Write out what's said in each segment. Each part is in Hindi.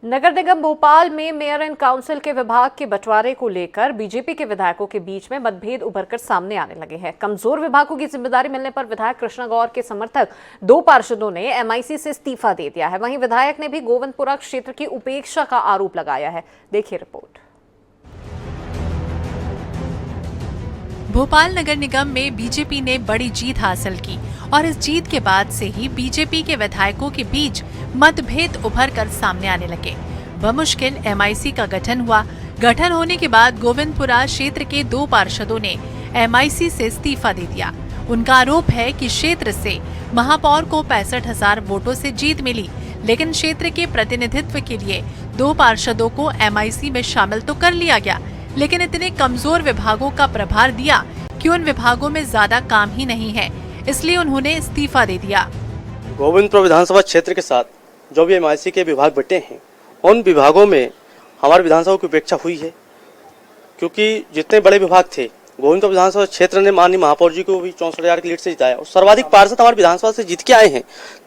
नगर निगम भोपाल में मेयर एंड काउंसिल के विभाग के बंटवारे को लेकर बीजेपी के विधायकों के बीच में मतभेद उभरकर सामने आने लगे हैं। कमजोर विभागों की जिम्मेदारी मिलने पर विधायक कृष्णा गौर के समर्थक 2 पार्षदों ने एमआईसी से इस्तीफा दे दिया है। वहीं विधायक ने भी गोविंदपुरा क्षेत्र की उपेक्षा का आरोप लगाया है। देखिए रिपोर्ट। भोपाल नगर निगम में बीजेपी ने बड़ी जीत हासिल की और इस जीत के बाद से ही बीजेपी के विधायकों के बीच मतभेद उभर कर सामने आने लगे। बमुश्किल एमआईसी का गठन हुआ। गठन होने के बाद गोविंदपुरा क्षेत्र के 2 पार्षदों ने एमआईसी से इस्तीफा दे दिया। उनका आरोप है कि क्षेत्र से महापौर को 65,000 वोटों से जीत मिली, लेकिन क्षेत्र के प्रतिनिधित्व के लिए 2 पार्षदों को एमआईसी में शामिल तो कर लिया गया, लेकिन इतने कमजोर विभागों का प्रभार दिया कि उन विभागों में ज्यादा काम ही नहीं है, इसलिए उन्होंने इस्तीफा दे दिया। गोविंदपुरा विधानसभा क्षेत्र के साथ जो भी एमआईसी के विभाग बटे हैं, उन विभागों में हमारे विधानसभा की उपेक्षा हुई है, क्योंकि जितने बड़े विभाग थे गोविंदपुरा विधानसभा क्षेत्र ने माननीय महापौर जी को भी 64,000 की लीड से जिताया और सर्वाधिक पार्षद हमारे विधानसभा से जीत के आए हैं।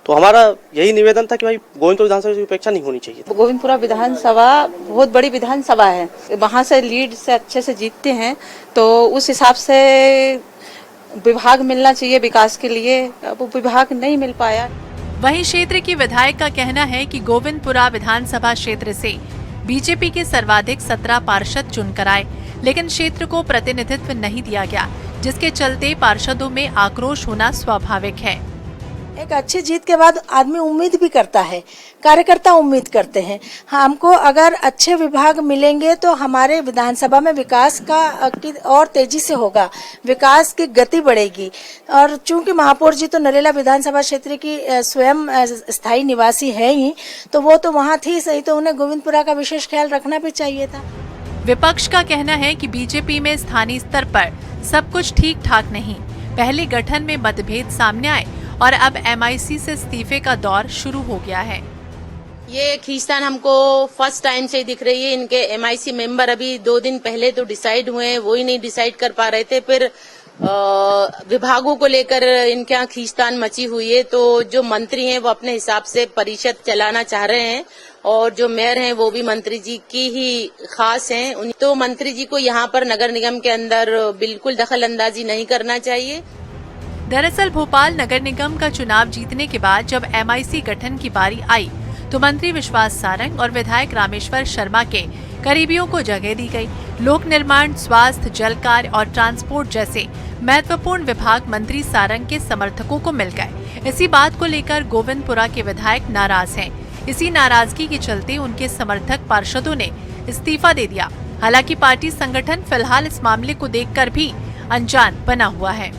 तो हमारा यही निवेदन था कि भाई गोविंदपुरा विधानसभा की उपेक्षा नहीं होनी चाहिए। गोविंदपुरा विधानसभा बहुत बड़ी विधानसभा है, वहाँ से लीड से अच्छे से जीतते हैं, तो उस हिसाब से विभाग मिलना चाहिए विकास के लिए। अब विभाग नहीं मिल पाया। वहीं क्षेत्र की विधायक का कहना है कि गोविंदपुरा विधानसभा क्षेत्र से बीजेपी के सर्वाधिक 17 पार्षद चुनकर आए, लेकिन क्षेत्र को प्रतिनिधित्व नहीं दिया गया, जिसके चलते पार्षदों में आक्रोश होना स्वाभाविक है। एक अच्छी जीत के बाद आदमी उम्मीद भी करता है, कार्यकर्ता उम्मीद करते हैं हमको अगर अच्छे विभाग मिलेंगे तो हमारे विधानसभा में विकास का और तेजी से होगा, विकास की गति बढ़ेगी। और चूंकि महापौर जी तो नरेला विधानसभा क्षेत्र की स्वयं स्थायी निवासी है ही, तो वो तो वहाँ थी सही, तो उन्हें गोविंदपुरा का विशेष ख्याल रखना भी चाहिए था। विपक्ष का कहना है कि बीजेपी में स्थानीय स्तर पर सब कुछ ठीक ठाक नहीं। पहले गठन में मतभेद सामने आए और अब एमआईसी से इस्तीफे का दौर शुरू हो गया है। ये खींचतान हमको फर्स्ट टाइम से दिख रही है। इनके एमआईसी मेंबर अभी 2 दिन पहले तो डिसाइड हुए हैं, वो ही नहीं डिसाइड कर पा रहे थे। फिर विभागों को लेकर इनके यहाँ खींचतान मची हुई है। तो जो मंत्री हैं वो अपने हिसाब से परिषद चलाना चाह रहे हैं और जो मेयर हैं वो भी मंत्री जी की ही खास हैं। तो मंत्री जी को यहाँ पर नगर निगम के अंदर बिल्कुल दखल अंदाजी नहीं करना चाहिए। दरअसल भोपाल नगर निगम का चुनाव जीतने के बाद जब एमआईसी गठन की बारी आई तो मंत्री विश्वास सारंग और विधायक रामेश्वर शर्मा के करीबियों को जगह दी गई। लोक निर्माण, स्वास्थ्य, जल कार्य और ट्रांसपोर्ट जैसे महत्वपूर्ण विभाग मंत्री सारंग के समर्थकों को मिल गए। इसी बात को लेकर गोविंदपुरा के विधायक नाराज हैं। इसी नाराजगी के चलते उनके समर्थक पार्षदों ने इस्तीफा दे दिया। हालांकि पार्टी संगठन फिलहाल इस मामले को देखकर भी अनजान बना हुआ है।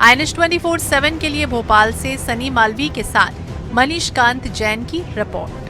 INS 24/7 के लिए भोपाल से सनी मालवी के साथ मनीष कांत जैन की रिपोर्ट।